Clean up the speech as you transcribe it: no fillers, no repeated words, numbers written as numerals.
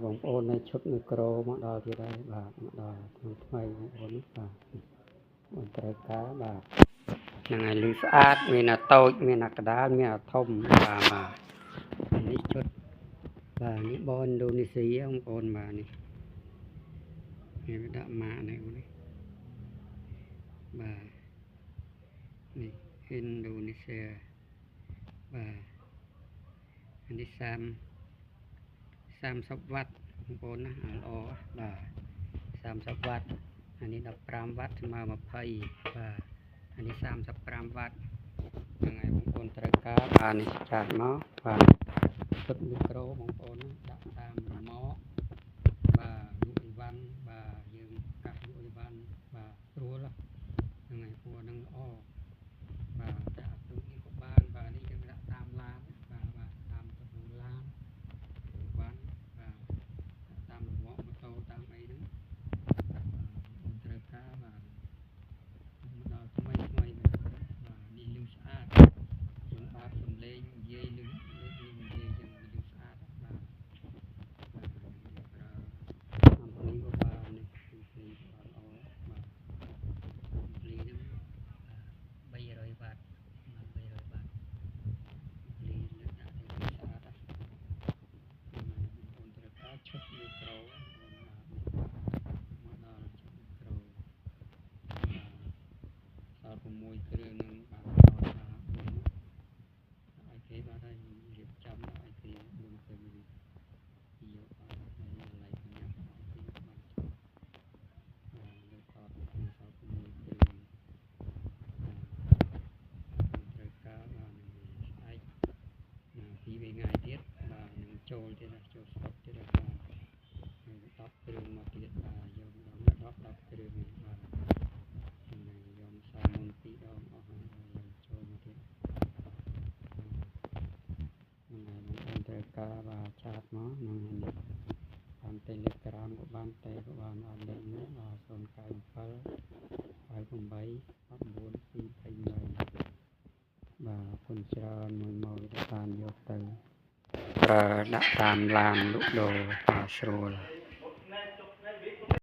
បងប្អូននៅឈុតមីក្រូមកដល់ទៀតហើយបាទមកដល់ថ្មីបងប្អូនបាទមិនត្រូវការបាទហ្នឹងហើយលឺស្អាតមានអាតូចមានអាក្តារមានអាធំបាទនេះឈុតបាទនេះបនឥណ្ឌូនេស៊ីបងប្អូនបាទនេះដាក់ម៉ាកនេះបាទនេះឥណ្ឌូនេស៊ីបាទនេះ30 វ៉ាត់បងប្អូនណាល្អបាទ30 វ៉ាត់អានេះ15 វ៉ាត់ស្មើ20បាទអានេះ35 វ៉ាត់ហ្នឹងហើយបងប្អូនត្រូវការបាទនេះចាត់មកបាទពុតមីក្រូបងប្អូនដាក់តាមរ៉ឺម៉កបាទលក់អីវ៉ាន់បាទយើងកាសលក់អីវ៉ាន់បាទស្រួលហ្នឹងហើយពណ៌ហ្នឹងល្អបាទតែអាទូនេះក៏បានបាទនេះយើងដាក់តាមឡានបាទតាមទៅឡានវ៉ាន់បាទតាមរ៉ឺម៉កម៉ូតូតាមអីហ្នឹងអូនត្រូវការបាទមកដល់ថ្មីបាទនេះលឺស្អាតយើងបើកសំឡេងនិយាយលឺនិយាយយ៉ាងលឺស្អាតបាទប្រើអំភ្លីក៏បាននេះអំភ្លីក៏ល្អបាទអំភ្លីហ្នឹង300 វ៉ាត់300 វ៉ាត់អំភ្លីលើកដាក់ទៅស្អាតបងប្អូនត្រូវការឈុតមីក្រូមកដល់ឈុតមីក្រូដល់6 គ្រឿងនឹងបាទឲ្យគេបាទហើយរៀបចំឲ្យគេ4 គ្រឿងយកអត់ហើយកន្លែងញ៉ាំឲ្យគេបានលើកតដល់6 គ្រឿងត្រូវការបាទនឹងស្អែក2 ថ្ងៃទៀតបាទនឹងចូលទៀតចូលស្តុកទៀតបាទ10 គ្រឿងមកទៀតបាទយកម្ដង10 គ្រឿងបាទនឹងយកសាមុន2 ដងអស់ហើយយកចូលមកទៀតហ្នឹងហើយត្រូវការបាទឆាតមកហ្នឹងហើយតាម Telegram ក៏បានតែក៏បានអត់លេខនេះបាទ097 88 19 221បាទគុណច្រើនមួយបានយកទៅប្រើដាក់តាមឡានលក់ដូរស្រួល